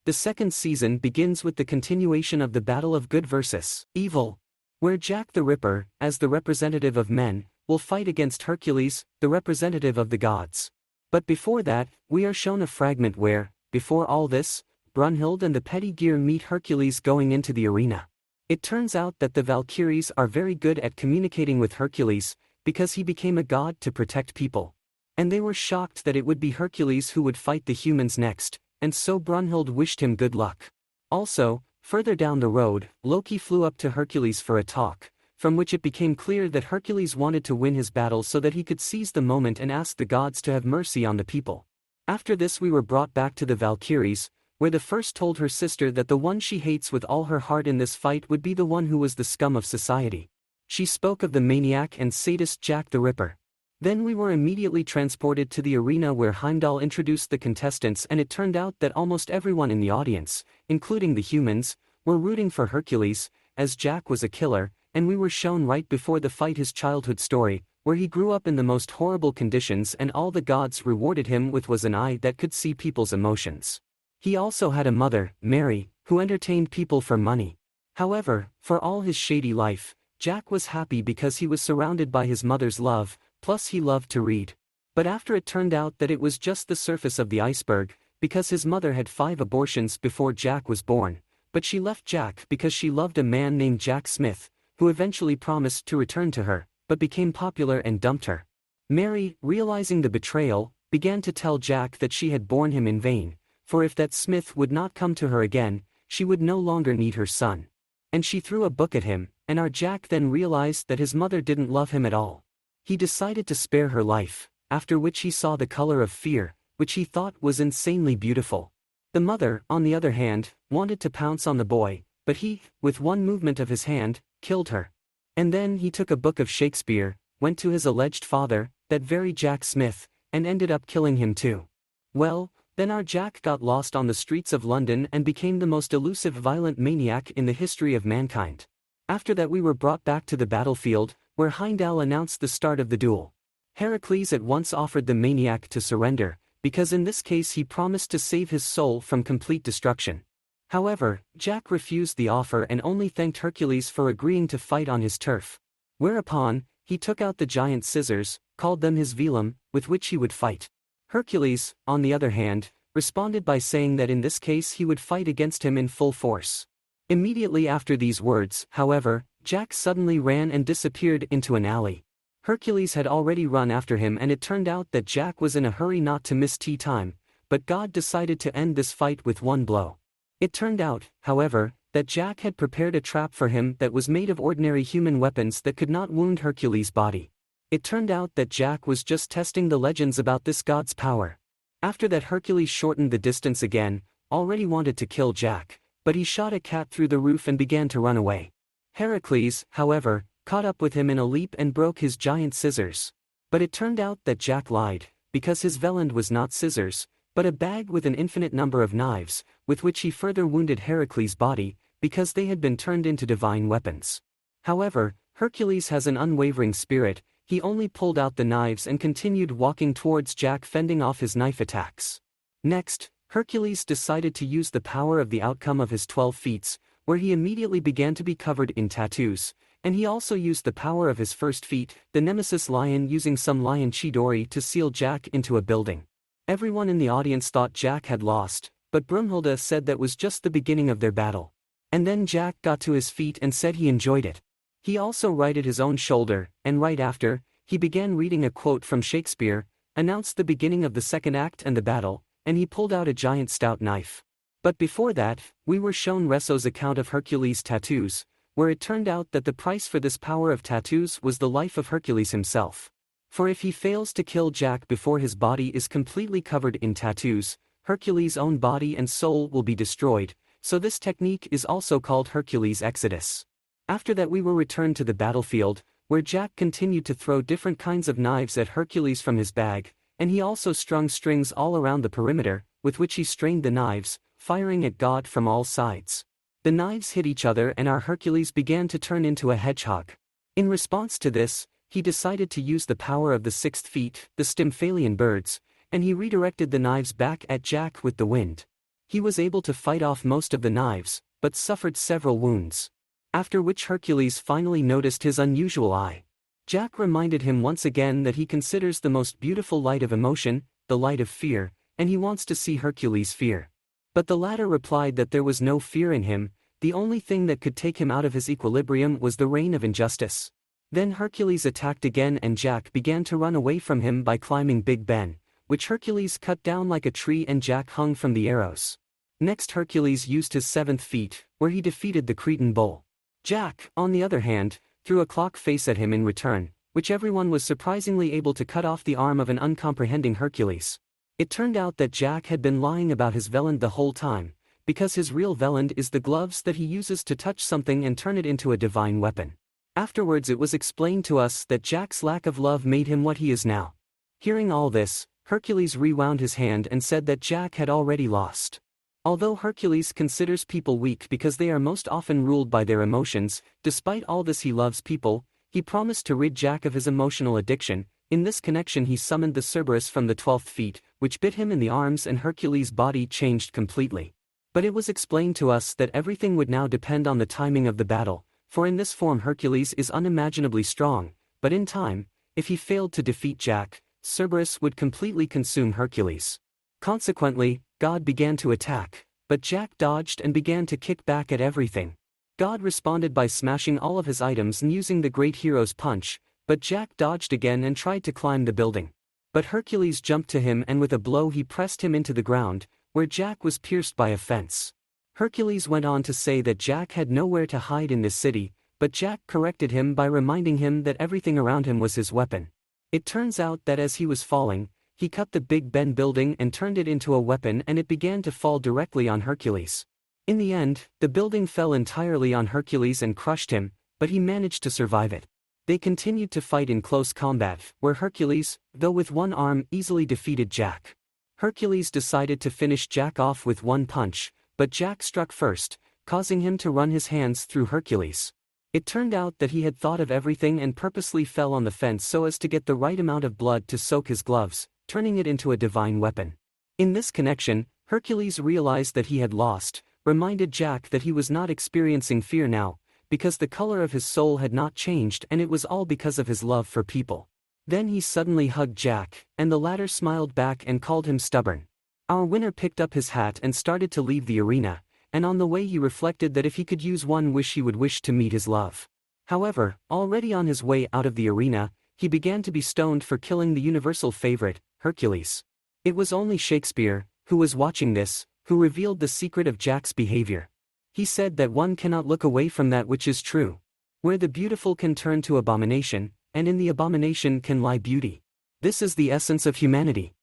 The second season begins with the continuation of the battle of good versus evil, where Jack the Ripper, as the representative of men, will fight against Hercules, the representative of the gods. But before that, we are shown a fragment where, before all this, Brunhild and the petty gear meet Hercules going into the arena. It turns out that the Valkyries are very good at communicating with Hercules, because he became a god to protect people. And they were shocked that it would be Hercules who would fight the humans next, and so Brunhild wished him good luck. Also, further down the road, Loki flew up to Hercules for a talk, from which it became clear that Hercules wanted to win his battle so that he could seize the moment and ask the gods to have mercy on the people. After this we were brought back to the Valkyries, where the first told her sister that the one she hates with all her heart in this fight would be the one who was the scum of society. She spoke of the maniac and sadist Jack the Ripper. Then we were immediately transported to the arena where Heimdall introduced the contestants, and it turned out that almost everyone in the audience, including the humans, were rooting for Hercules, as Jack was a killer, and we were shown right before the fight his childhood story, where he grew up in the most horrible conditions and all the gods rewarded him with was an eye that could see people's emotions. He also had a mother, Mary, who entertained people for money. However, for all his shady life, Jack was happy because he was surrounded by his mother's love, plus he loved to read. But after it turned out that it was just the surface of the iceberg, because his mother had 5 abortions before Jack was born, but she left Jack because she loved a man named Jack Smith, who eventually promised to return to her, but became popular and dumped her. Mary, realizing the betrayal, began to tell Jack that she had borne him in vain, for if that Smith would not come to her again, she would no longer need her son. And she threw a book at him, and our Jack then realized that his mother didn't love him at all. He decided to spare her life, after which he saw the color of fear, which he thought was insanely beautiful. The mother, on the other hand, wanted to pounce on the boy, but he, with one movement of his hand, killed her. And then he took a book of Shakespeare, went to his alleged father, that very Jack Smith, and ended up killing him too. Well, then our Jack got lost on the streets of London and became the most elusive violent maniac in the history of mankind. After that we were brought back to the battlefield, where Heimdall announced the start of the duel. Heracles at once offered the maniac to surrender, because in this case he promised to save his soul from complete destruction. However, Jack refused the offer and only thanked Hercules for agreeing to fight on his turf. Whereupon, he took out the giant scissors, called them his velum, with which he would fight. Hercules, on the other hand, responded by saying that in this case he would fight against him in full force. Immediately after these words, however, Jack suddenly ran and disappeared into an alley. Hercules had already run after him, and it turned out that Jack was in a hurry not to miss tea time, but God decided to end this fight with one blow. It turned out, however, that Jack had prepared a trap for him that was made of ordinary human weapons that could not wound Hercules' body. It turned out that Jack was just testing the legends about this god's power. After that Hercules shortened the distance again, already wanted to kill Jack, but he shot a cat through the roof and began to run away. Heracles, however, caught up with him in a leap and broke his giant scissors. But it turned out that Jack lied, because his veland was not scissors, but a bag with an infinite number of knives, with which he further wounded Heracles' body, because they had been turned into divine weapons. However, Hercules has an unwavering spirit. He only pulled out the knives and continued walking towards Jack, fending off his knife attacks. Next, Hercules decided to use the power of the outcome of his 12 feats, where he immediately began to be covered in tattoos, and he also used the power of his first feat, the Nemesis Lion, using some lion Chidori to seal Jack into a building. Everyone in the audience thought Jack had lost, but Brunhilde said that was just the beginning of their battle. And then Jack got to his feet and said he enjoyed it. He also righted his own shoulder, and right after, he began reading a quote from Shakespeare, announced the beginning of the second act and the battle, and he pulled out a giant stout knife. But before that, we were shown Resso's account of Hercules' tattoos, where it turned out that the price for this power of tattoos was the life of Hercules himself. For if he fails to kill Jack before his body is completely covered in tattoos, Hercules' own body and soul will be destroyed, so this technique is also called Hercules' Exodus. After that we were returned to the battlefield, where Jack continued to throw different kinds of knives at Hercules from his bag, and he also strung strings all around the perimeter, with which he strained the knives, firing at God from all sides. The knives hit each other and our Hercules began to turn into a hedgehog. In response to this, he decided to use the power of the 6th feat, the Stymphalian birds, and he redirected the knives back at Jack with the wind. He was able to fight off most of the knives, but suffered several wounds. After which Hercules finally noticed his unusual eye. Jack reminded him once again that he considers the most beautiful light of emotion, the light of fear, and he wants to see Hercules fear. But the latter replied that there was no fear in him, the only thing that could take him out of his equilibrium was the reign of injustice. Then Hercules attacked again and Jack began to run away from him by climbing Big Ben, which Hercules cut down like a tree and Jack hung from the arrows. Next Hercules used his 7th feat, where he defeated the Cretan bull. Jack, on the other hand, threw a clock face at him in return, which everyone was surprisingly able to cut off the arm of an uncomprehending Hercules. It turned out that Jack had been lying about his Veland the whole time, because his real Veland is the gloves that he uses to touch something and turn it into a divine weapon. Afterwards it was explained to us that Jack's lack of love made him what he is now. Hearing all this, Hercules rewound his hand and said that Jack had already lost. Although Hercules considers people weak because they are most often ruled by their emotions, despite all this he loves people, he promised to rid Jack of his emotional addiction. In this connection he summoned the Cerberus from the 12th feet, which bit him in the arms and Hercules' body changed completely. But it was explained to us that everything would now depend on the timing of the battle, for in this form Hercules is unimaginably strong, but in time, if he failed to defeat Jack, Cerberus would completely consume Hercules. Consequently, God began to attack, but Jack dodged and began to kick back at everything. God responded by smashing all of his items and using the great hero's punch, but Jack dodged again and tried to climb the building. But Hercules jumped to him and with a blow he pressed him into the ground, where Jack was pierced by a fence. Hercules went on to say that Jack had nowhere to hide in this city, but Jack corrected him by reminding him that everything around him was his weapon. It turns out that as he was falling, he cut the Big Ben building and turned it into a weapon and it began to fall directly on Hercules. In the end, the building fell entirely on Hercules and crushed him, but he managed to survive it. They continued to fight in close combat, where Hercules, though with one arm, easily defeated Jack. Hercules decided to finish Jack off with one punch, but Jack struck first, causing him to run his hands through Hercules. It turned out that he had thought of everything and purposely fell on the fence so as to get the right amount of blood to soak his gloves, turning it into a divine weapon. In this connection, Hercules realized that he had lost, reminded Jack that he was not experiencing fear now, because the color of his soul had not changed and it was all because of his love for people. Then he suddenly hugged Jack, and the latter smiled back and called him stubborn. Our winner picked up his hat and started to leave the arena, and on the way he reflected that if he could use one wish he would wish to meet his love. However, already on his way out of the arena, he began to be stoned for killing the universal favorite, Hercules. It was only Shakespeare, who was watching this, who revealed the secret of Jack's behavior. He said that one cannot look away from that which is true. Where the beautiful can turn to abomination, and in the abomination can lie beauty. This is the essence of humanity.